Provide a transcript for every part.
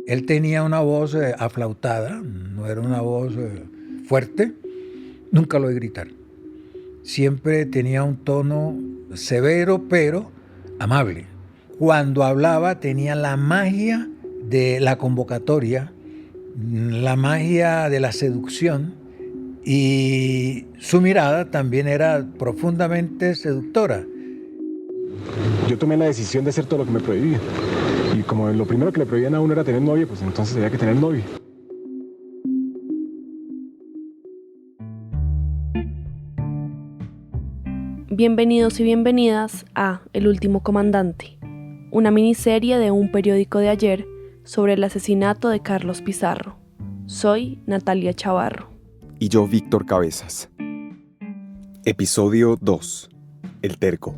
Él tenía una voz aflautada, no era una voz fuerte, nunca lo oí gritar. Siempre tenía un tono severo pero amable. Cuando hablaba tenía la magia de la convocatoria, la magia de la seducción, y su mirada también era profundamente seductora. Yo tomé la decisión de hacer todo lo que me prohibían. Y como lo primero que le prohibían a uno era tener novia, pues entonces había que tener novia. Bienvenidos y bienvenidas a El último comandante, una miniserie de un periódico de ayer sobre el asesinato de Carlos Pizarro. Soy Natalia Chavarro. Y yo, Víctor Cabezas. Episodio 2. El terco.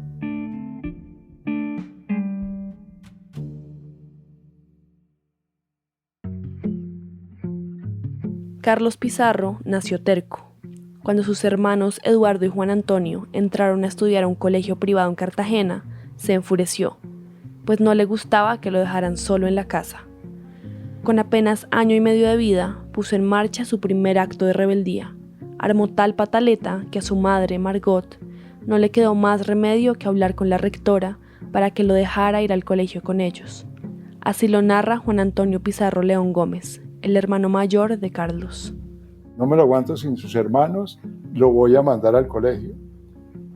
Carlos Pizarro nació terco. Cuando sus hermanos Eduardo y Juan Antonio entraron a estudiar a un colegio privado en Cartagena, se enfureció, pues no le gustaba que lo dejaran solo en la casa. Con apenas año y medio de vida, puso en marcha su primer acto de rebeldía. Armó tal pataleta que a su madre, Margot, no le quedó más remedio que hablar con la rectora para que lo dejara ir al colegio con ellos. Así lo narra Juan Antonio Pizarro León Gómez, el hermano mayor de Carlos. No me lo aguanto sin sus hermanos, lo voy a mandar al colegio,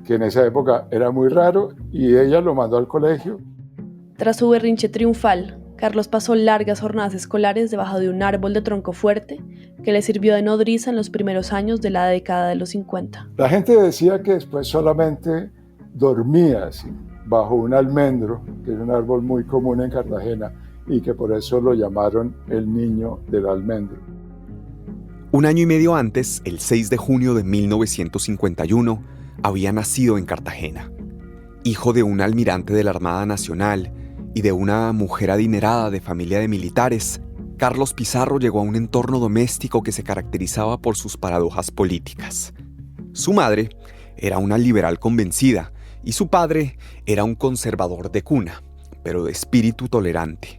que en esa época era muy raro, y ella lo mandó al colegio. Tras su berrinche triunfal, Carlos pasó largas jornadas escolares debajo de un árbol de tronco fuerte que le sirvió de nodriza en los primeros años de la década de los 50. La gente decía que después solamente dormía así, bajo un almendro, que es un árbol muy común en Cartagena, y que por eso lo llamaron el niño del almendro. Un año y medio antes, el 6 de junio de 1951, había nacido en Cartagena. Hijo de un almirante de la Armada Nacional y de una mujer adinerada de familia de militares, Carlos Pizarro llegó a un entorno doméstico que se caracterizaba por sus paradojas políticas. Su madre era una liberal convencida y su padre era un conservador de cuna, pero de espíritu tolerante.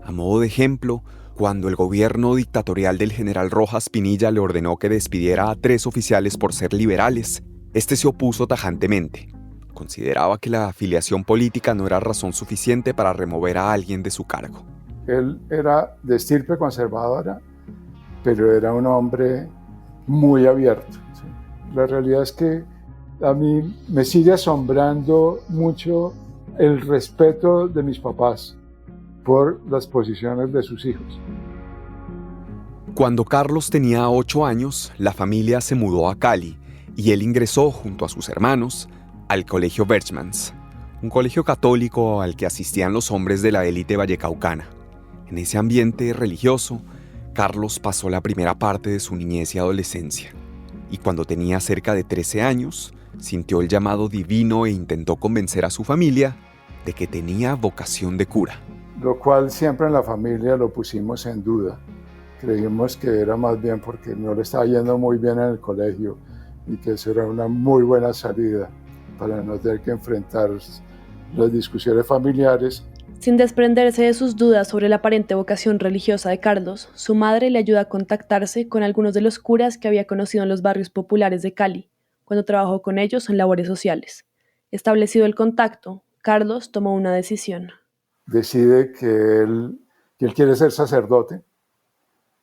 A modo de ejemplo, cuando el gobierno dictatorial del general Rojas Pinilla le ordenó que despidiera a 3 oficiales por ser liberales, este se opuso tajantemente. Consideraba que la afiliación política no era razón suficiente para remover a alguien de su cargo. Él era de estirpe conservadora, pero era un hombre muy abierto, ¿sí? La realidad es que a mí me sigue asombrando mucho el respeto de mis papás por las posiciones de sus hijos. Cuando Carlos tenía 8 años, la familia se mudó a Cali y él ingresó junto a sus hermanos al Colegio Berchmans, un colegio católico al que asistían los hombres de la élite vallecaucana. En ese ambiente religioso, Carlos pasó la primera parte de su niñez y adolescencia, y cuando tenía cerca de 13 años, sintió el llamado divino e intentó convencer a su familia de que tenía vocación de cura. Lo cual siempre en la familia lo pusimos en duda. Creímos que era más bien porque no le estaba yendo muy bien en el colegio y que eso era una muy buena salida para no tener que enfrentar las discusiones familiares. Sin desprenderse de sus dudas sobre la aparente vocación religiosa de Carlos, su madre le ayuda a contactarse con algunos de los curas que había conocido en los barrios populares de Cali, cuando trabajó con ellos en labores sociales. Establecido el contacto, Carlos tomó una decisión. Decide que él quiere ser sacerdote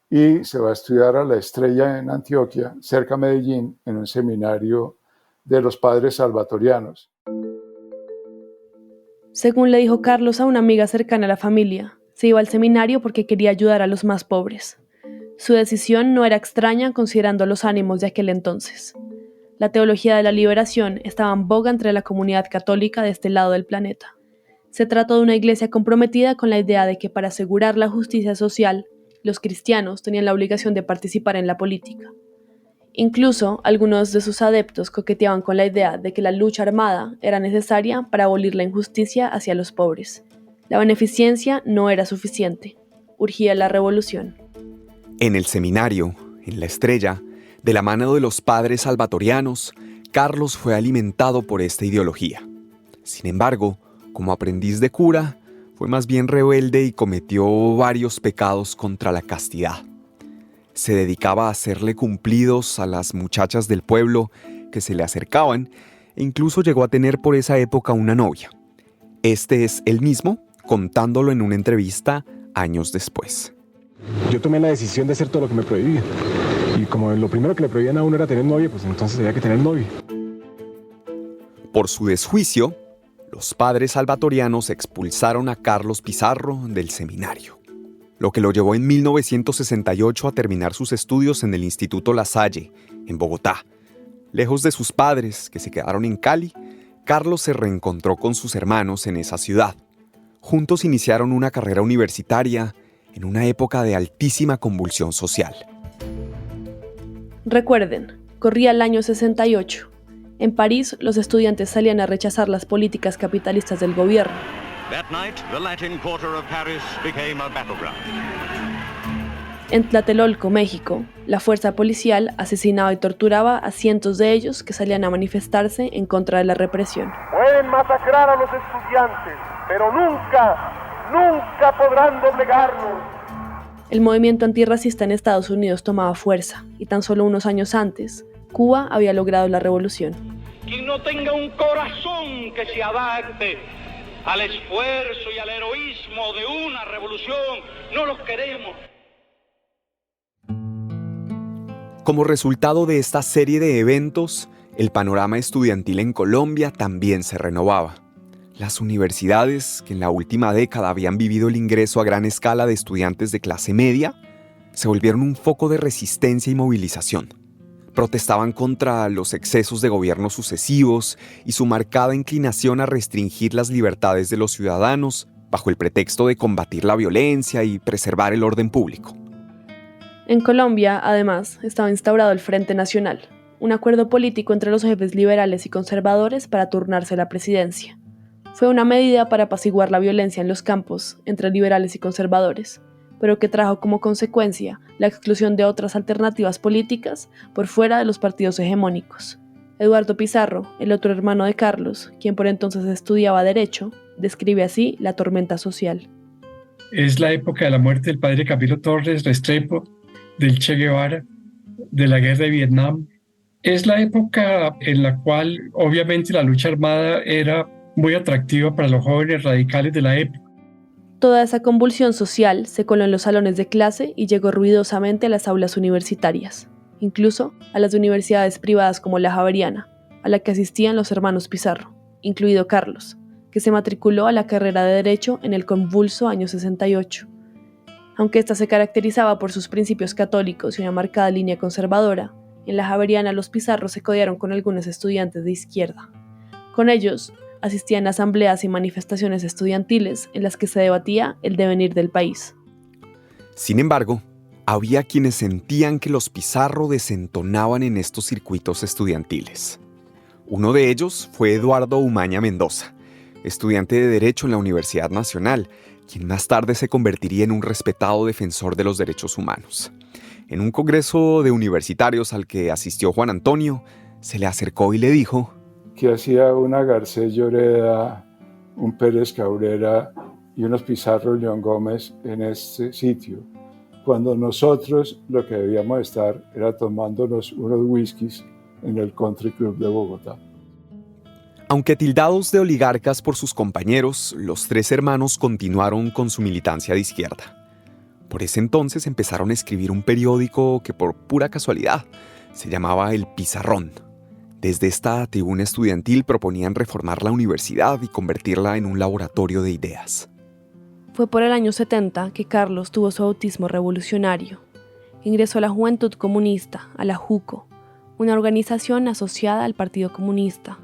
y se va a estudiar a La Estrella en Antioquia, cerca de Medellín, en un seminario de los padres salvatorianos. Según le dijo Carlos a una amiga cercana a la familia, se iba al seminario porque quería ayudar a los más pobres. Su decisión no era extraña considerando los ánimos de aquel entonces. La teología de la liberación estaba en boga entre la comunidad católica de este lado del planeta. Se trató de una iglesia comprometida con la idea de que para asegurar la justicia social, los cristianos tenían la obligación de participar en la política. Incluso algunos de sus adeptos coqueteaban con la idea de que la lucha armada era necesaria para abolir la injusticia hacia los pobres. La beneficencia no era suficiente. Urgía la revolución. En el seminario, en La Estrella, de la mano de los padres salvatorianos, Carlos fue alimentado por esta ideología. Sin embargo, como aprendiz de cura, Fue más bien rebelde y cometió varios pecados contra la castidad. Se dedicaba a hacerle cumplidos a las muchachas del pueblo que se le acercaban e incluso llegó a tener por esa época una novia. Este es él mismo contándolo en una entrevista años después. Yo tomé la decisión de hacer todo lo que me prohibían. Y como lo primero que le prohibían a uno era tener novia, pues entonces había que tener novia. Por su desjuicio, los padres salvatorianos expulsaron a Carlos Pizarro del seminario, lo que lo llevó en 1968 a terminar sus estudios en el Instituto La Salle, en Bogotá. Lejos de sus padres, que se quedaron en Cali, Carlos se reencontró con sus hermanos en esa ciudad. Juntos iniciaron una carrera universitaria en una época de altísima convulsión social. Recuerden, corría el año 68. En París, los estudiantes salían a rechazar las políticas capitalistas del gobierno. That night, the Latin Quarter of Paris became a battleground. En Tlatelolco, México, la fuerza policial asesinaba y torturaba a cientos de ellos que salían a manifestarse en contra de la represión. Pueden masacrar a los estudiantes, pero nunca podrán doblegarnos. El movimiento antirracista en Estados Unidos tomaba fuerza, y tan solo unos años antes, Cuba había logrado la revolución. Quien no tenga un corazón que se adapte al esfuerzo y al heroísmo de una revolución, no los queremos. Como resultado de esta serie de eventos, el panorama estudiantil en Colombia también se renovaba. Las universidades, que en la última década habían vivido el ingreso a gran escala de estudiantes de clase media, se volvieron un foco de resistencia y movilización. Protestaban contra los excesos de gobiernos sucesivos y su marcada inclinación a restringir las libertades de los ciudadanos bajo el pretexto de combatir la violencia y preservar el orden público. En Colombia, además, estaba instaurado el Frente Nacional, un acuerdo político entre los jefes liberales y conservadores para turnarse la presidencia. Fue una medida para apaciguar la violencia en los campos entre liberales y conservadores, pero que trajo como consecuencia la exclusión de otras alternativas políticas por fuera de los partidos hegemónicos. Eduardo Pizarro, el otro hermano de Carlos, quien por entonces estudiaba Derecho, describe así la tormenta social. Es la época de la muerte del padre Camilo Torres Restrepo, del Che Guevara, de la guerra de Vietnam. Es la época en la cual obviamente la lucha armada era muy atractiva para los jóvenes radicales de la época. Toda esa convulsión social se coló en los salones de clase y llegó ruidosamente a las aulas universitarias, incluso a las universidades privadas como la Javeriana, a la que asistían los hermanos Pizarro, incluido Carlos, que se matriculó a la carrera de Derecho en el convulso año 68. Aunque ésta se caracterizaba por sus principios católicos y una marcada línea conservadora, en la Javeriana los Pizarro se codearon con algunos estudiantes de izquierda. Con ellos, asistían a asambleas y manifestaciones estudiantiles en las que se debatía el devenir del país. Sin embargo, había quienes sentían que los Pizarro desentonaban en estos circuitos estudiantiles. Uno de ellos fue Eduardo Umaña Mendoza, estudiante de Derecho en la Universidad Nacional, quien más tarde se convertiría en un respetado defensor de los derechos humanos. En un congreso de universitarios al que asistió Juan Antonio, se le acercó y le dijo que hacía una Garcés Lloreda, un Pérez Cabrera y unos Pizarro León Gómez en este sitio, cuando nosotros lo que debíamos estar era tomándonos unos whiskies en el Country Club de Bogotá. Aunque tildados de oligarcas por sus compañeros, los tres hermanos continuaron con su militancia de izquierda. Por ese entonces empezaron a escribir un periódico que por pura casualidad se llamaba El Pizarrón. Desde esta tribuna estudiantil proponían reformar la universidad y convertirla en un laboratorio de ideas. Fue por el año 70 que Carlos tuvo su bautismo revolucionario. Ingresó a la Juventud Comunista, a la JUCO, una organización asociada al Partido Comunista.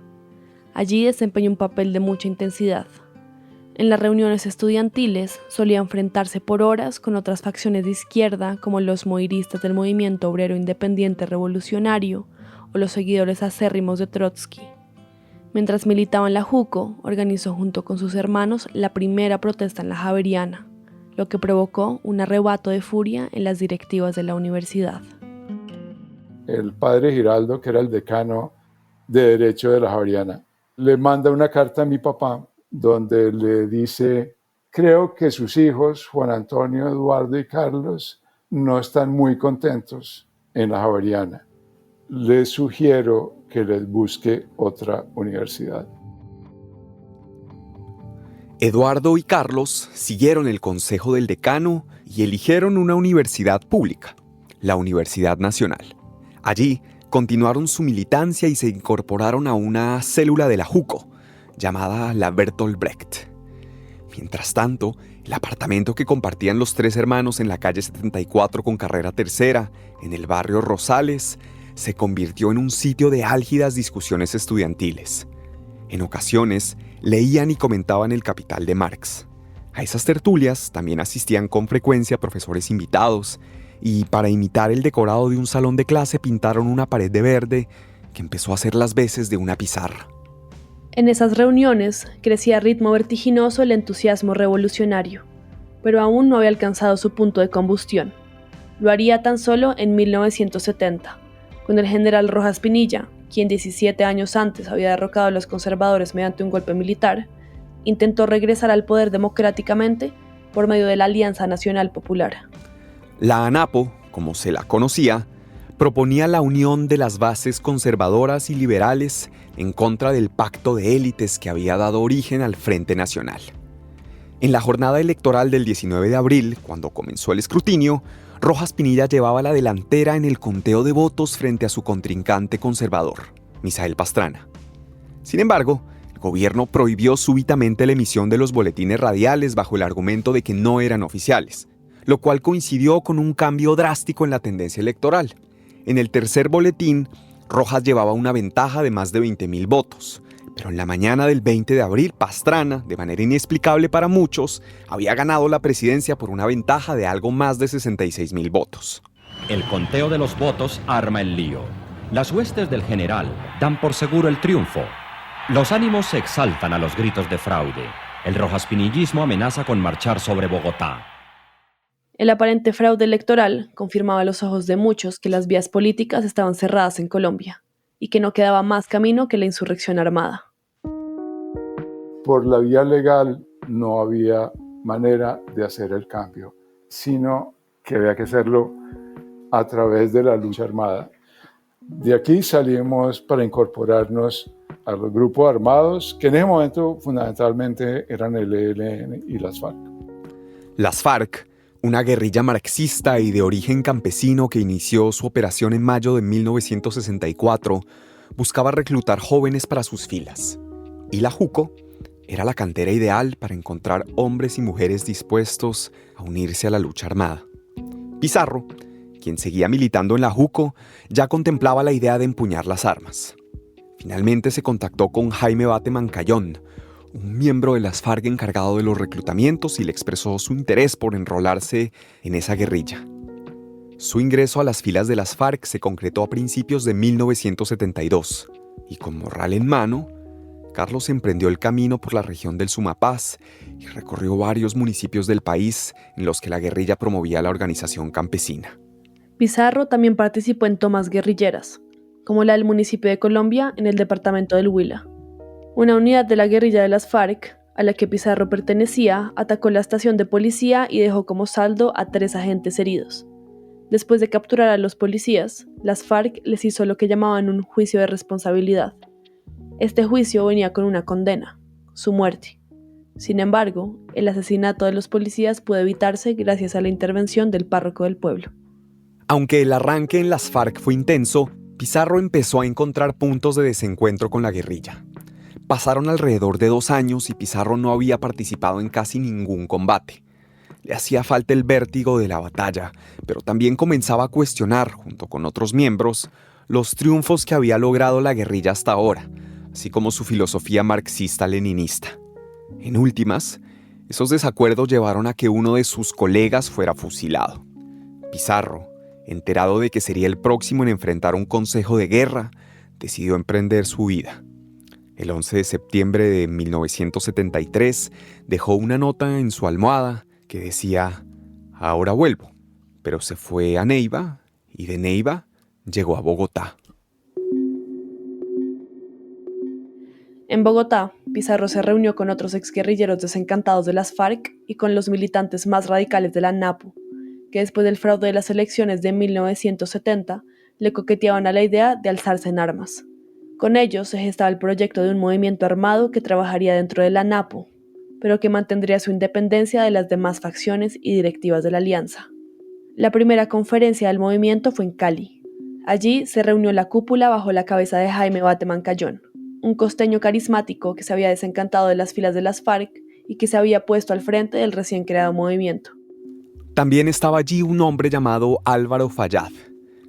Allí desempeñó un papel de mucha intensidad. En las reuniones estudiantiles solía enfrentarse por horas con otras facciones de izquierda como los moiristas del Movimiento Obrero Independiente Revolucionario o los seguidores acérrimos de Trotsky. Mientras militaba en la JUCO, organizó junto con sus hermanos la primera protesta en la Javeriana, lo que provocó un arrebato de furia en las directivas de la universidad. El padre Giraldo, que era el decano de Derecho de la Javeriana, le manda una carta a mi papá donde le dice Creo que sus hijos, Juan Antonio, Eduardo y Carlos, no están muy contentos en la Javeriana. Les sugiero que les busque otra universidad. Eduardo y Carlos siguieron el consejo del decano y eligieron una universidad pública, la Universidad Nacional. Allí continuaron su militancia y se incorporaron a una célula de la JUCO, llamada la Bertolt Brecht. Mientras tanto, el apartamento que compartían los tres hermanos en la calle 74 con carrera tercera, en el barrio Rosales, se convirtió en un sitio de álgidas discusiones estudiantiles. En ocasiones, leían y comentaban El Capital de Marx. A esas tertulias también asistían con frecuencia profesores invitados, y para imitar el decorado de un salón de clase pintaron una pared de verde que empezó a hacer las veces de una pizarra. En esas reuniones crecía a ritmo vertiginoso el entusiasmo revolucionario, pero aún no había alcanzado su punto de combustión. Lo haría tan solo en 1970, cuando el general Rojas Pinilla, quien 17 años antes había derrocado a los conservadores mediante un golpe militar, intentó regresar al poder democráticamente por medio de la Alianza Nacional Popular. La ANAPO, como se la conocía, proponía la unión de las bases conservadoras y liberales en contra del pacto de élites que había dado origen al Frente Nacional. En la jornada electoral del 19 de abril, cuando comenzó el escrutinio, Rojas Pinilla llevaba la delantera en el conteo de votos frente a su contrincante conservador, Misael Pastrana. Sin embargo, el gobierno prohibió súbitamente la emisión de los boletines radiales bajo el argumento de que no eran oficiales, lo cual coincidió con un cambio drástico en la tendencia electoral. En el tercer boletín, Rojas llevaba una ventaja de más de 20.000 votos, pero en la mañana del 20 de abril, Pastrana, de manera inexplicable para muchos, había ganado la presidencia por una ventaja de algo más de 66.000 votos. El conteo de los votos arma el lío. Las huestes del general dan por seguro el triunfo. Los ánimos se exaltan a los gritos de fraude. El rojaspinillismo amenaza con marchar sobre Bogotá. El aparente fraude electoral confirmaba a los ojos de muchos que las vías políticas estaban cerradas en Colombia y que no quedaba más camino que la insurrección armada. Por la vía legal no había manera de hacer el cambio, sino que había que hacerlo a través de la lucha armada. De aquí salimos para incorporarnos a los grupos armados, que en ese momento fundamentalmente eran el ELN y las FARC. Las FARC, una guerrilla marxista y de origen campesino que inició su operación en mayo de 1964, buscaba reclutar jóvenes para sus filas. Y la JUCO era la cantera ideal para encontrar hombres y mujeres dispuestos a unirse a la lucha armada. Pizarro, quien seguía militando en la JUCO, ya contemplaba la idea de empuñar las armas. Finalmente se contactó con Jaime Bate Mancayón, un miembro de las FARC encargado de los reclutamientos, y le expresó su interés por enrolarse en esa guerrilla. Su ingreso a las filas de las FARC se concretó a principios de 1972, y con morral en mano, Carlos emprendió el camino por la región del Sumapaz y recorrió varios municipios del país en los que la guerrilla promovía la organización campesina. Pizarro también participó en tomas guerrilleras, como la del municipio de Colombia en el departamento del Huila. Una unidad de la guerrilla de las FARC, a la que Pizarro pertenecía, atacó la estación de policía y dejó como saldo a 3 agentes heridos. Después de capturar a los policías, las FARC les hizo lo que llamaban un juicio de responsabilidad. Este juicio venía con una condena, su muerte. Sin embargo, el asesinato de los policías pudo evitarse gracias a la intervención del párroco del pueblo. Aunque el arranque en las FARC fue intenso, Pizarro empezó a encontrar puntos de desencuentro con la guerrilla. Pasaron alrededor de 2 años y Pizarro no había participado en casi ningún combate. Le hacía falta el vértigo de la batalla, pero también comenzaba a cuestionar, junto con otros miembros, los triunfos que había logrado la guerrilla hasta ahora, así como su filosofía marxista-leninista. En últimas, esos desacuerdos llevaron a que uno de sus colegas fuera fusilado. Pizarro, enterado de que sería el próximo en enfrentar un consejo de guerra, decidió emprender su vida. El 11 de septiembre de 1973 dejó una nota en su almohada que decía: ahora vuelvo, pero se fue a Neiva y de Neiva llegó a Bogotá. En Bogotá, Pizarro se reunió con otros exguerrilleros desencantados de las FARC y con los militantes más radicales de la NAPU, que después del fraude de las elecciones de 1970 le coqueteaban a la idea de alzarse en armas. Con ellos se gestaba el proyecto de un movimiento armado que trabajaría dentro de la NAPU, pero que mantendría su independencia de las demás facciones y directivas de la alianza. La primera conferencia del movimiento fue en Cali. Allí se reunió la cúpula bajo la cabeza de Jaime Bateman Cayón, un costeño carismático que se había desencantado de las filas de las FARC y que se había puesto al frente del recién creado movimiento. También estaba allí un hombre llamado Álvaro Fayad,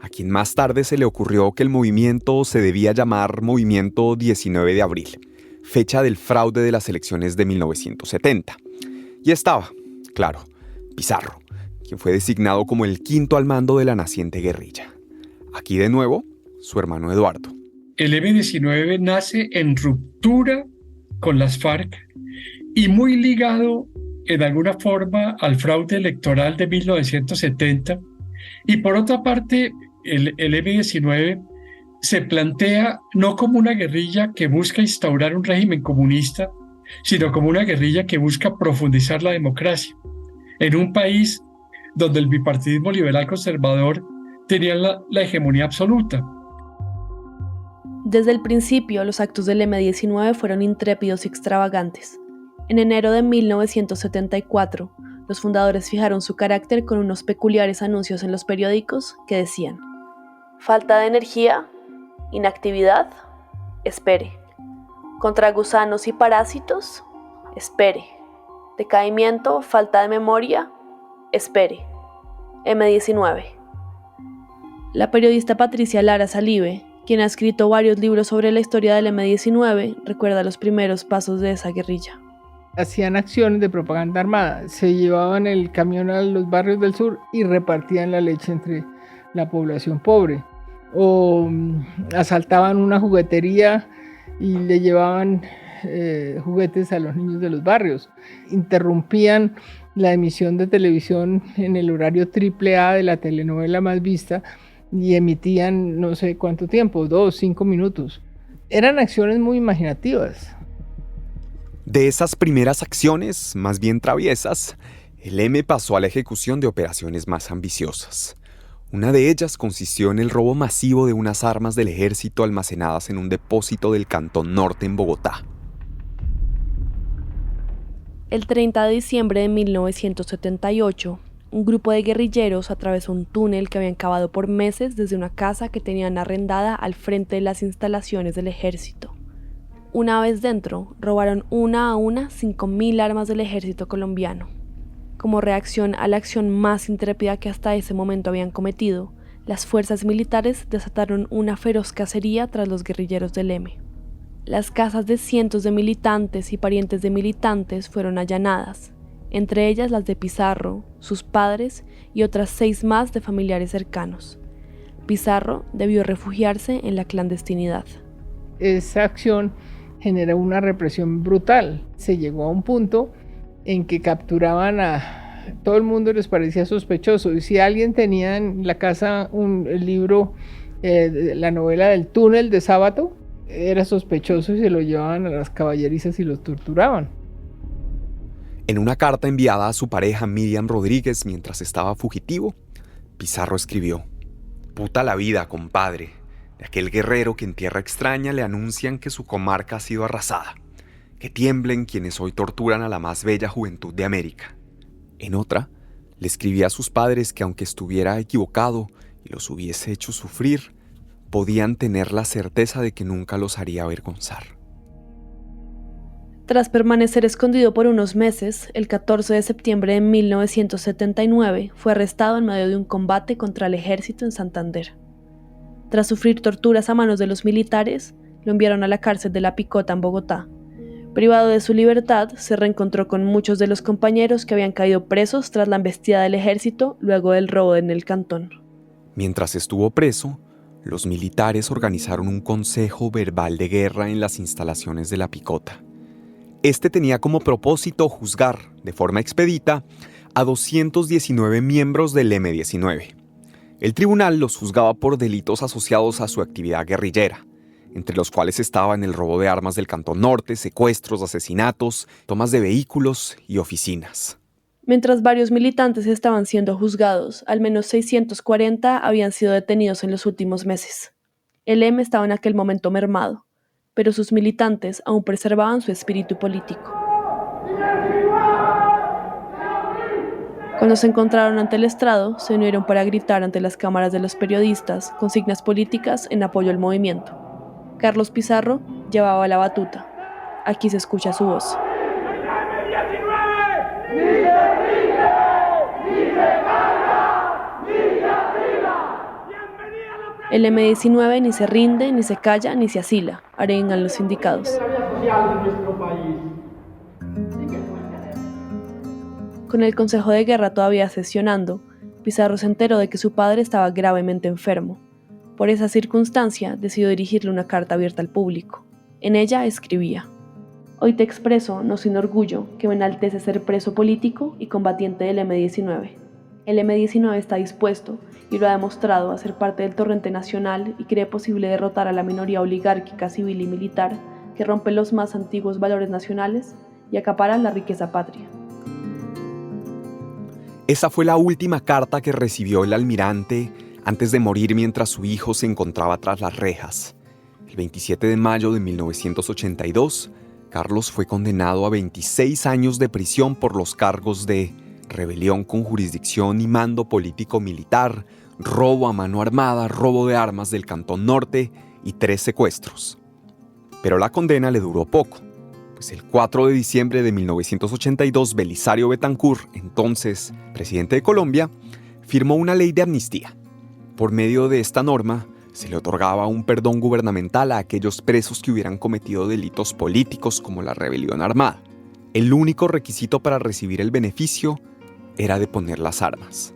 a quien más tarde se le ocurrió que el movimiento se debía llamar Movimiento 19 de Abril, fecha del fraude de las elecciones de 1970. Y estaba, claro, Pizarro, quien fue designado como el quinto al mando de la naciente guerrilla. Aquí de nuevo, su hermano Eduardo. El M-19 nace en ruptura con las FARC y muy ligado en alguna forma al fraude electoral de 1970. Y por otra parte, el M-19 se plantea no como una guerrilla que busca instaurar un régimen comunista, sino como una guerrilla que busca profundizar la democracia en un país donde el bipartidismo liberal conservador tenía la hegemonía absoluta. Desde el principio, los actos del M-19 fueron intrépidos y extravagantes. En enero de 1974, los fundadores fijaron su carácter con unos peculiares anuncios en los periódicos que decían: falta de energía, inactividad, espere. Contra gusanos y parásitos, espere. Decaimiento, falta de memoria, espere. M-19. La periodista Patricia Lara Salive, quien ha escrito varios libros sobre la historia del M-19, recuerda los primeros pasos de esa guerrilla. Hacían acciones de propaganda armada, se llevaban el camión a los barrios del sur y repartían la leche entre la población pobre. O asaltaban una juguetería y le llevaban juguetes a los niños de los barrios. Interrumpían la emisión de televisión en el horario AAA de la telenovela más vista y emitían no sé cuánto tiempo, 2, 5 minutos. Eran acciones muy imaginativas. De esas primeras acciones, más bien traviesas, el M pasó a la ejecución de operaciones más ambiciosas. Una de ellas consistió en el robo masivo de unas armas del ejército almacenadas en un depósito del Cantón Norte en Bogotá. El 30 de diciembre de 1978, un grupo de guerrilleros atravesó un túnel que habían cavado por meses desde una casa que tenían arrendada al frente de las instalaciones del ejército. Una vez dentro, robaron una a una 5.000 armas del ejército colombiano. Como reacción a la acción más intrépida que hasta ese momento habían cometido, las fuerzas militares desataron una feroz cacería tras los guerrilleros del M. Las casas de cientos de militantes y parientes de militantes fueron allanadas, entre ellas las de Pizarro, sus padres y otras 6 más de familiares cercanos. Pizarro debió refugiarse en la clandestinidad. Esa acción generó una represión brutal. Se llegó a un punto en que capturaban a todo el mundo, les parecía sospechoso, y si alguien tenía en la casa el libro, la novela del túnel de Sábato, era sospechoso y se lo llevaban a las caballerizas y los torturaban. En una carta enviada a su pareja Miriam Rodríguez mientras estaba fugitivo, Pizarro escribió: «Puta la vida, compadre, de aquel guerrero que en tierra extraña le anuncian que su comarca ha sido arrasada. Que tiemblen quienes hoy torturan a la más bella juventud de América». En otra, le escribía a sus padres que aunque estuviera equivocado y los hubiese hecho sufrir, podían tener la certeza de que nunca los haría avergonzar. Tras permanecer escondido por unos meses, el 14 de septiembre de 1979 fue arrestado en medio de un combate contra el ejército en Santander. Tras sufrir torturas a manos de los militares, lo enviaron a la cárcel de La Picota en Bogotá. Privado de su libertad, se reencontró con muchos de los compañeros que habían caído presos tras la embestida del ejército luego del robo en el Cantón. Mientras estuvo preso, los militares organizaron un consejo verbal de guerra en las instalaciones de La Picota. Este tenía como propósito juzgar, de forma expedita, a 219 miembros del M-19. El tribunal los juzgaba por delitos asociados a su actividad guerrillera, entre los cuales estaban el robo de armas del Cantón Norte, secuestros, asesinatos, tomas de vehículos y oficinas. Mientras varios militantes estaban siendo juzgados, al menos 640 habían sido detenidos en los últimos meses. El EM estaba en aquel momento mermado, pero sus militantes aún preservaban su espíritu político. Cuando se encontraron ante el estrado, se unieron para gritar ante las cámaras de los periodistas consignas políticas en apoyo al movimiento. Carlos Pizarro llevaba la batuta. Aquí se escucha su voz. El M-19 ni se rinde, ni se calla, ni se asila, arengan los sindicados. Con el Consejo de Guerra todavía sesionando, Pizarro se enteró de que su padre estaba gravemente enfermo. Por esa circunstancia, decidió dirigirle una carta abierta al público. En ella escribía: «Hoy te expreso, no sin orgullo, que me enaltece ser preso político y combatiente del M-19. El M-19 está dispuesto, y lo ha demostrado, a ser parte del torrente nacional y cree posible derrotar a la minoría oligárquica, civil y militar que rompe los más antiguos valores nacionales y acapara la riqueza patria». Esa fue la última carta que recibió el almirante antes de morir mientras su hijo se encontraba tras las rejas. El 27 de mayo de 1982, Carlos fue condenado a 26 años de prisión por los cargos de rebelión con jurisdicción y mando político-militar, robo a mano armada, robo de armas del Cantón Norte y 3 secuestros. Pero la condena le duró poco, pues el 4 de diciembre de 1982, Belisario Betancur, entonces presidente de Colombia, firmó una ley de amnistía. Por medio de esta norma, se le otorgaba un perdón gubernamental a aquellos presos que hubieran cometido delitos políticos como la rebelión armada. El único requisito para recibir el beneficio era deponer las armas.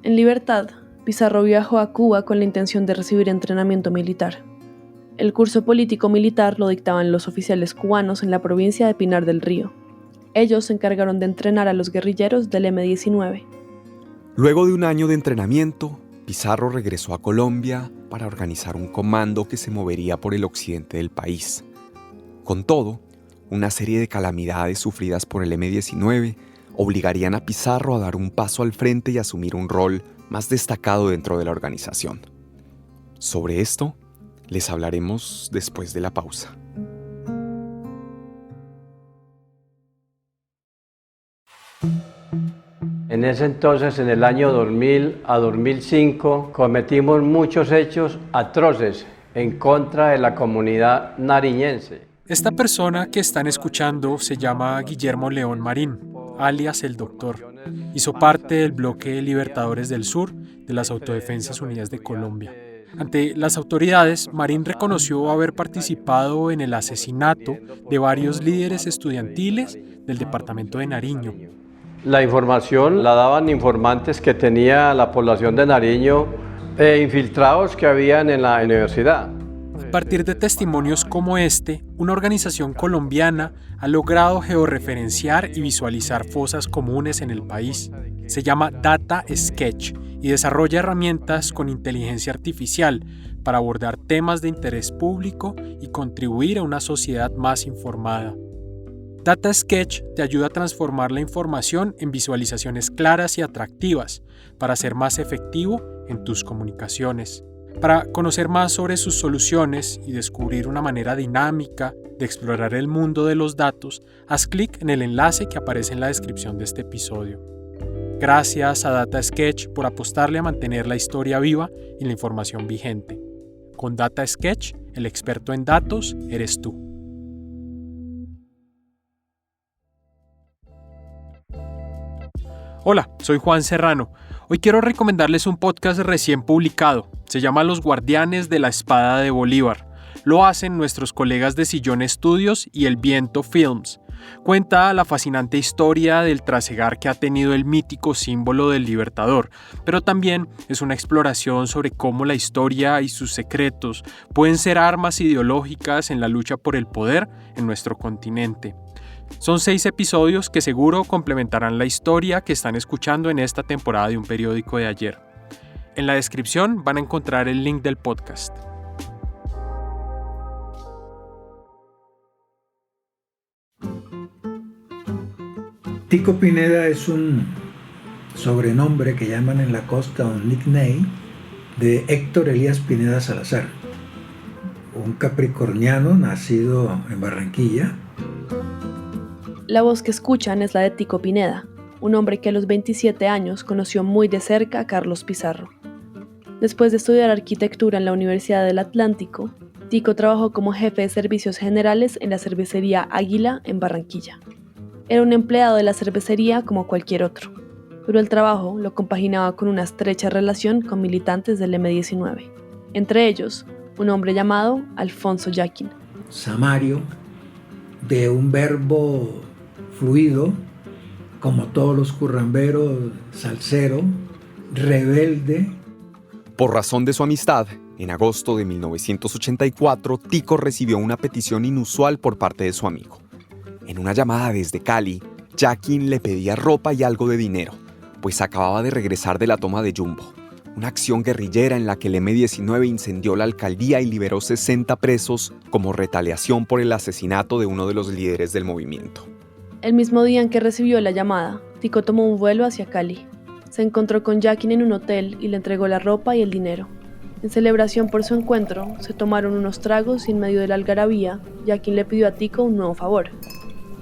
En libertad, Pizarro viajó a Cuba con la intención de recibir entrenamiento militar. El curso político-militar lo dictaban los oficiales cubanos en la provincia de Pinar del Río. Ellos se encargaron de entrenar a los guerrilleros del M-19. Luego de un año de entrenamiento, Pizarro regresó a Colombia para organizar un comando que se movería por el occidente del país. Con todo, una serie de calamidades sufridas por el M-19 obligarían a Pizarro a dar un paso al frente y asumir un rol más destacado dentro de la organización. Sobre esto, les hablaremos después de la pausa. En ese entonces, en el año 2000 a 2005, cometimos muchos hechos atroces en contra de la comunidad nariñense. Esta persona que están escuchando se llama Guillermo León Marín, alias El Doctor. Hizo parte del bloque Libertadores del Sur de las Autodefensas Unidas de Colombia. Ante las autoridades, Marín reconoció haber participado en el asesinato de varios líderes estudiantiles del departamento de Nariño. La información la daban informantes que tenía la población de Nariño e infiltrados que habían en la universidad. A partir de testimonios como este, una organización colombiana ha logrado georreferenciar y visualizar fosas comunes en el país. Se llama Data Sketch y desarrolla herramientas con inteligencia artificial para abordar temas de interés público y contribuir a una sociedad más informada. Data Sketch te ayuda a transformar la información en visualizaciones claras y atractivas para ser más efectivo en tus comunicaciones. Para conocer más sobre sus soluciones y descubrir una manera dinámica de explorar el mundo de los datos, haz clic en el enlace que aparece en la descripción de este episodio. Gracias a Data Sketch por apostarle a mantener la historia viva y la información vigente. Con Data Sketch, el experto en datos eres tú. Hola, soy Juan Serrano. Hoy quiero recomendarles un podcast recién publicado. Se llama Los Guardianes de la Espada de Bolívar. Lo hacen nuestros colegas de Sillón Estudios y El Viento Films. Cuenta la fascinante historia del trasegar que ha tenido el mítico símbolo del Libertador, pero también es una exploración sobre cómo la historia y sus secretos pueden ser armas ideológicas en la lucha por el poder en nuestro continente. Son 6 episodios que seguro complementarán la historia que están escuchando en esta temporada de Un Periódico de Ayer. En la descripción van a encontrar el link del podcast. Tico Pineda es un sobrenombre que llaman en la costa, un nickname, de Héctor Elías Pineda Salazar, un capricorniano nacido en Barranquilla. La voz que escuchan es la de Tico Pineda, un hombre que a los 27 años conoció muy de cerca a Carlos Pizarro. Después de estudiar arquitectura en la Universidad del Atlántico, Tico trabajó como jefe de servicios generales en la cervecería Águila en Barranquilla. Era un empleado de la cervecería como cualquier otro, pero el trabajo lo compaginaba con una estrecha relación con militantes del M-19, entre ellos un hombre llamado Alfonso Yaqui. Samario, de un verbo fluido, como todos los curramberos, salsero, rebelde. Por razón de su amistad, en agosto de 1984, Tico recibió una petición inusual por parte de su amigo. En una llamada desde Cali, Yaqui le pedía ropa y algo de dinero, pues acababa de regresar de la toma de Jumbo, una acción guerrillera en la que el M-19 incendió la alcaldía y liberó 60 presos como retaliación por el asesinato de uno de los líderes del movimiento. El mismo día en que recibió la llamada, Tico tomó un vuelo hacia Cali. Se encontró con Yaqui en un hotel y le entregó la ropa y el dinero. En celebración por su encuentro, se tomaron unos tragos y en medio de la algarabía, Yaqui le pidió a Tico un nuevo favor.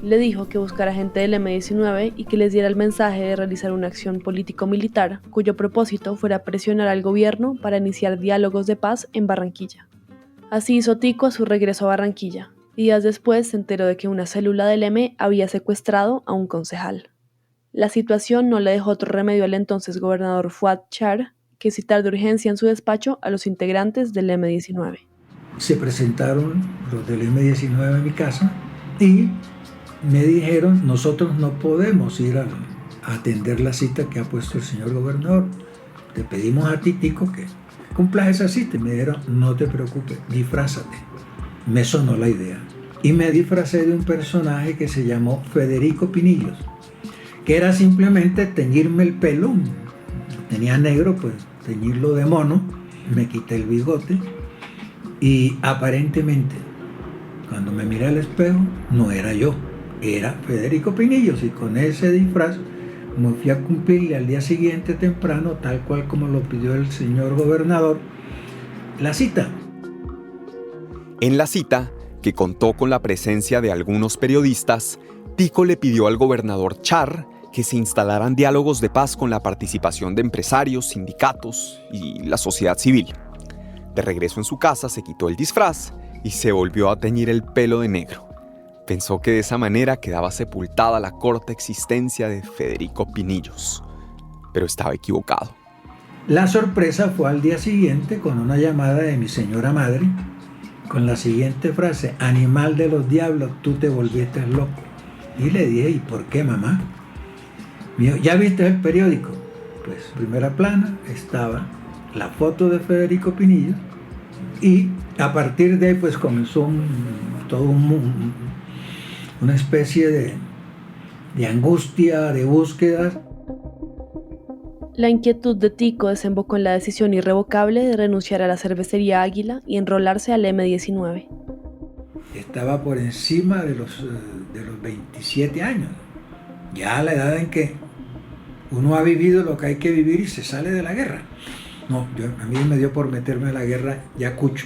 Le dijo que buscara gente del M-19 y que les diera el mensaje de realizar una acción político-militar cuyo propósito fuera presionar al gobierno para iniciar diálogos de paz en Barranquilla. Así hizo Tico a su regreso a Barranquilla, y días después se enteró de que una célula del M había secuestrado a un concejal. La situación no le dejó otro remedio al entonces gobernador Fuad Char que citar de urgencia en su despacho a los integrantes del M-19. Se presentaron los del M-19 en mi casa y me dijeron, nosotros no podemos ir a atender la cita que ha puesto el señor gobernador. Te pedimos a ti, Tico, que cumplas esa cita. Y me dijeron, no te preocupes, disfrázate. Me sonó la idea. Y me disfracé de un personaje que se llamó Federico Pinillos, que era simplemente teñirme el pelo. Tenía negro, pues teñirlo de mono. Me quité el bigote y aparentemente, cuando me miré al espejo, no era yo. Era Federico Pinillos, y con ese disfraz me fui a cumplirle al día siguiente temprano, tal cual como lo pidió el señor gobernador, la cita. En la cita, que contó con la presencia de algunos periodistas, Tico le pidió al gobernador Char que se instalaran diálogos de paz con la participación de empresarios, sindicatos y la sociedad civil. De regreso en su casa se quitó el disfraz y se volvió a teñir el pelo de negro. Pensó que de esa manera quedaba sepultada la corta existencia de Federico Pinillos, pero estaba equivocado. La sorpresa fue al día siguiente con una llamada de mi señora madre con la siguiente frase: animal de los diablos, tú te volviste loco. Y le dije, ¿y por qué, mamá? Me dijo, ¿ya viste el periódico? Pues primera plana estaba la foto de Federico Pinillos y a partir de ahí pues comenzó una especie de angustia, de búsqueda. La inquietud de Tico desembocó en la decisión irrevocable de renunciar a la cervecería Águila y enrolarse al M-19. Estaba por encima de los 27 años, ya a la edad en que uno ha vivido lo que hay que vivir y se sale de la guerra. No, a mí me dio por meterme a la guerra ya cucho.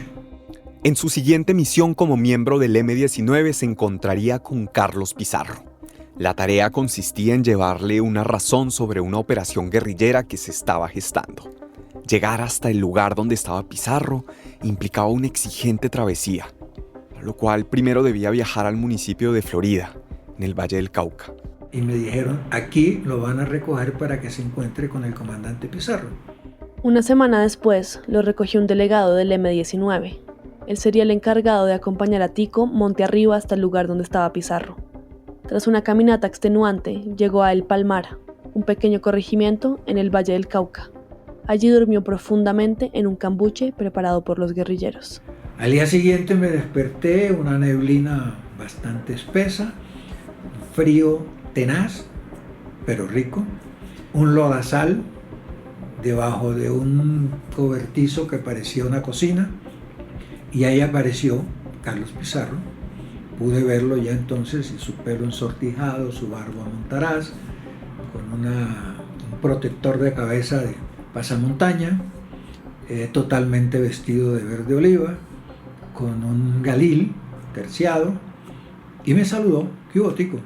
En su siguiente misión como miembro del M-19 se encontraría con Carlos Pizarro. La tarea consistía en llevarle una razón sobre una operación guerrillera que se estaba gestando. Llegar hasta el lugar donde estaba Pizarro implicaba una exigente travesía, para lo cual primero debía viajar al municipio de Florida, en el Valle del Cauca. Y me dijeron, aquí lo van a recoger para que se encuentre con el comandante Pizarro. Una semana después, lo recogió un delegado del M-19. Él sería el encargado de acompañar a Tico monte arriba hasta el lugar donde estaba Pizarro. Tras una caminata extenuante, llegó a El Palmar, un pequeño corregimiento en el Valle del Cauca. Allí durmió profundamente en un cambuche preparado por los guerrilleros. Al día siguiente me desperté, una neblina bastante espesa, frío tenaz, pero rico, un lodazal debajo de un cobertizo que parecía una cocina, y ahí apareció Carlos Pizarro pude verlo ya entonces, y su pelo ensortijado, su barba montaraz, con un protector de cabeza de pasamontaña, totalmente vestido de verde oliva, con un galil terciado, y me saludó: ¿qué hubo, Tico?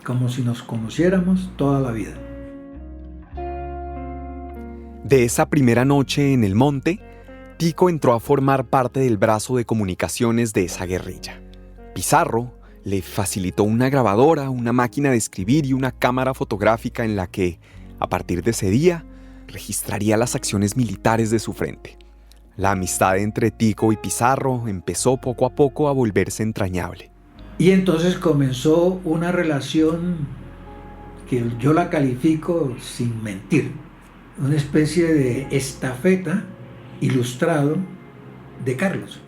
Como si nos conociéramos toda la vida. De esa primera noche en el monte, Tico entró a formar parte del brazo de comunicaciones de esa guerrilla. Pizarro le facilitó una grabadora, una máquina de escribir y una cámara fotográfica en la que, a partir de ese día, registraría las acciones militares de su frente. La amistad entre Tico y Pizarro empezó poco a poco a volverse entrañable. Y entonces comenzó una relación que yo la califico sin mentir, una especie de estafeta ilustrado de Carlos.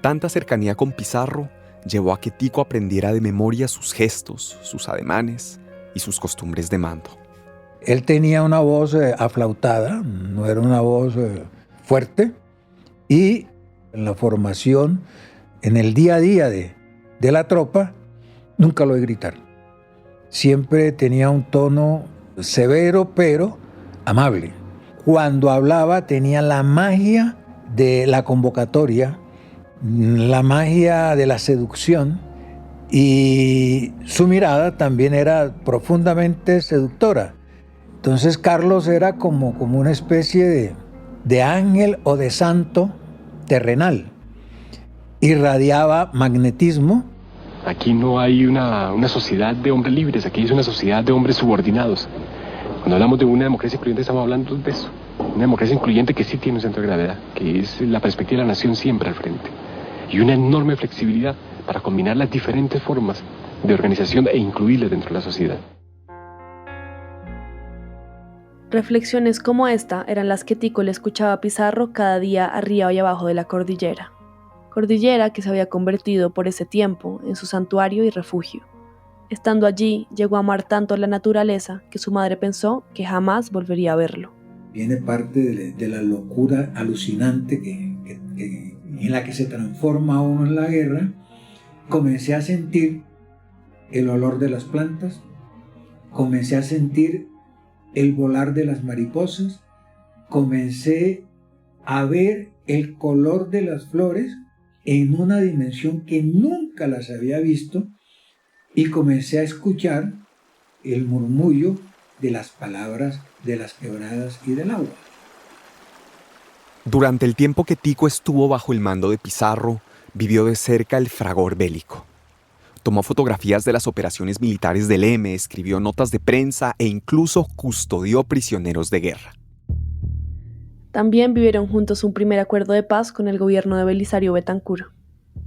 Tanta cercanía con Pizarro llevó a que Tico aprendiera de memoria sus gestos, sus ademanes y sus costumbres de mando. Él tenía una voz aflautada, no era una voz fuerte, y en la formación, en el día a día de la tropa, nunca lo oí gritar. Siempre tenía un tono severo, pero amable. Cuando hablaba tenía la magia de la convocatoria, la magia de la seducción, y su mirada también era profundamente seductora. Entonces Carlos era como una especie de ángel o de santo terrenal. Irradiaba magnetismo. Aquí no hay una sociedad de hombres libres, aquí es una sociedad de hombres subordinados. Cuando hablamos de una democracia incluyente estamos hablando de eso. Una democracia incluyente que sí tiene un centro de gravedad, que es la perspectiva de la nación siempre al frente. Y una enorme flexibilidad para combinar las diferentes formas de organización e incluirlas dentro de la sociedad. Reflexiones como esta eran las que Tico le escuchaba a Pizarro cada día arriba y abajo de la cordillera. Cordillera que se había convertido por ese tiempo en su santuario y refugio. Estando allí, llegó a amar tanto la naturaleza que su madre pensó que jamás volvería a verlo. Viene parte de la locura alucinante en la que se transforma uno en la guerra. Comencé a sentir el olor de las plantas, comencé a sentir el volar de las mariposas, comencé a ver el color de las flores en una dimensión que nunca las había visto, y comencé a escuchar el murmullo de las palabras de las quebradas y del agua. Durante el tiempo que Tico estuvo bajo el mando de Pizarro, vivió de cerca el fragor bélico. Tomó fotografías de las operaciones militares del M, escribió notas de prensa e incluso custodió prisioneros de guerra. También vivieron juntos un primer acuerdo de paz con el gobierno de Belisario Betancur.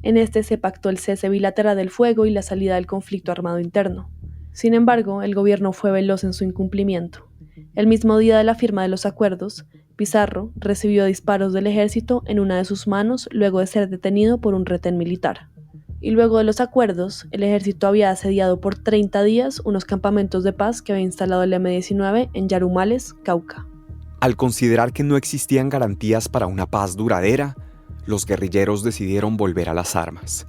En este se pactó el cese bilateral del fuego y la salida del conflicto armado interno. Sin embargo, el gobierno fue veloz en su incumplimiento. El mismo día de la firma de los acuerdos, Pizarro recibió disparos del ejército en una de sus manos luego de ser detenido por un retén militar. Y luego de los acuerdos, el ejército había asediado por 30 días unos campamentos de paz que había instalado el M-19 en Yarumales, Cauca. Al considerar que no existían garantías para una paz duradera, los guerrilleros decidieron volver a las armas.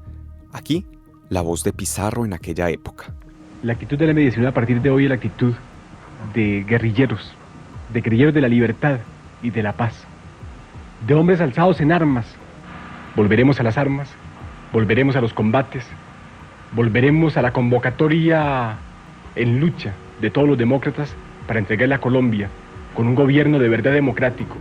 Aquí, la voz de Pizarro en aquella época. La actitud del M-19 a partir de hoy es la actitud de guerrilleros de la libertad y de la paz, de hombres alzados en armas. Volveremos a las armas, volveremos a los combates, volveremos a la convocatoria en lucha de todos los demócratas para entregarle a Colombia con un gobierno de verdad democrático.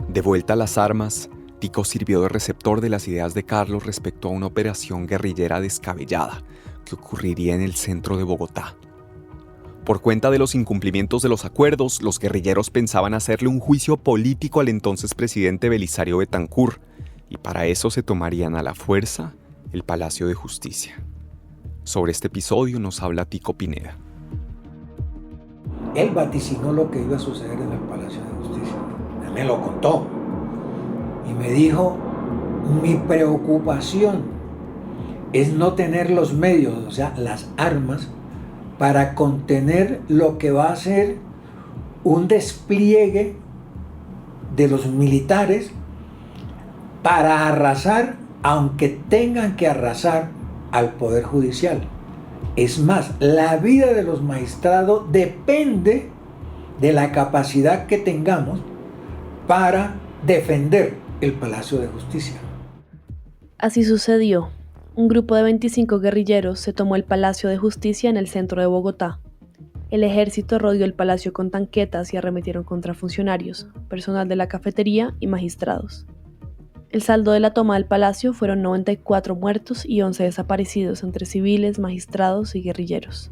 De vuelta a las armas, Tico sirvió de receptor de las ideas de Carlos respecto a una operación guerrillera descabellada que ocurriría en el centro de Bogotá. Por cuenta de los incumplimientos de los acuerdos, los guerrilleros pensaban hacerle un juicio político al entonces presidente Belisario Betancur, y para eso se tomarían a la fuerza el Palacio de Justicia. Sobre este episodio nos habla Tico Pineda. Él vaticinó lo que iba a suceder en el Palacio de Justicia. Él me lo contó y me dijo: mi preocupación es no tener los medios, o sea, las armas, para contener lo que va a ser un despliegue de los militares para arrasar, aunque tengan que arrasar al Poder Judicial. Es más, la vida de los magistrados depende de la capacidad que tengamos para defender el Palacio de Justicia. Así sucedió. Un grupo de 25 guerrilleros se tomó el Palacio de Justicia en el centro de Bogotá. El ejército rodeó el palacio con tanquetas y arremetieron contra funcionarios, personal de la cafetería y magistrados. El saldo de la toma del palacio fueron 94 muertos y 11 desaparecidos entre civiles, magistrados y guerrilleros.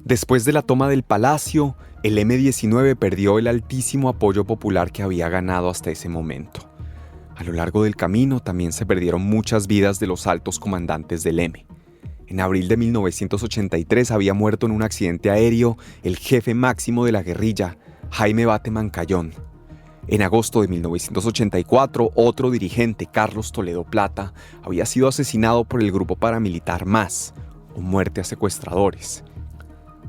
Después de la toma del palacio, el M-19 perdió el altísimo apoyo popular que había ganado hasta ese momento. A lo largo del camino también se perdieron muchas vidas de los altos comandantes del M. En abril de 1983 había muerto en un accidente aéreo el jefe máximo de la guerrilla, Jaime Bate Mancayón. En agosto de 1984, otro dirigente, Carlos Toledo Plata, había sido asesinado por el grupo paramilitar MAS, o Muerte a Secuestradores.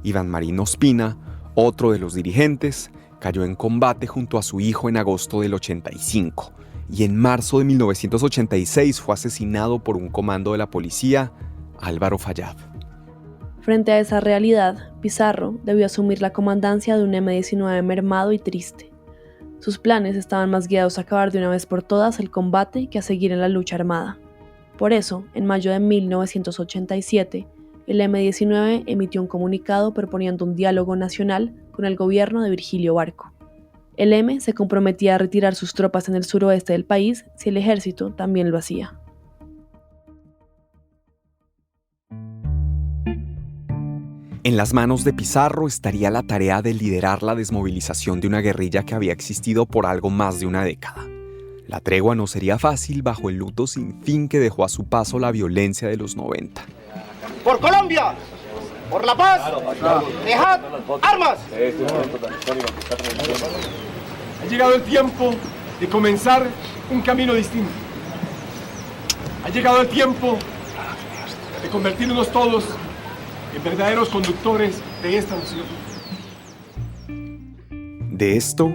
Iván Marín Ospina, otro de los dirigentes, cayó en combate junto a su hijo en agosto del 85, y en marzo de 1986 fue asesinado por un comando de la policía, Álvaro Fayad. Frente a esa realidad, Pizarro debió asumir la comandancia de un M-19 mermado y triste. Sus planes estaban más guiados a acabar de una vez por todas el combate que a seguir en la lucha armada. Por eso, en mayo de 1987, el M-19 emitió un comunicado proponiendo un diálogo nacional con el gobierno de Virgilio Barco. El M se comprometía a retirar sus tropas en el suroeste del país si el ejército también lo hacía. En las manos de Pizarro estaría la tarea de liderar la desmovilización de una guerrilla que había existido por algo más de una década. La tregua no sería fácil bajo el luto sin fin que dejó a su paso la violencia de los 90. ¡Por Colombia! ¡Por la paz! ¡Dejad armas! Ha llegado el tiempo de comenzar un camino distinto. Ha llegado el tiempo de convertirnos todos en verdaderos conductores de esta nación. De esto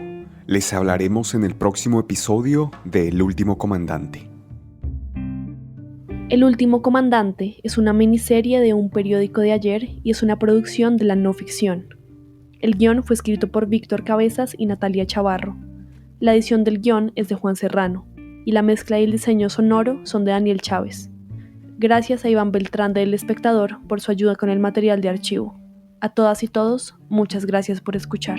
les hablaremos en el próximo episodio de El Último Comandante. El Último Comandante es una miniserie de Un Periódico de Ayer y es una producción de la no ficción. El guión fue escrito por Víctor Cabezas y Natalia Chavarro. La edición del guión es de Juan Serrano y la mezcla y el diseño sonoro son de Daniel Chávez. Gracias a Iván Beltrán de El Espectador por su ayuda con el material de archivo. A todas y todos, muchas gracias por escuchar.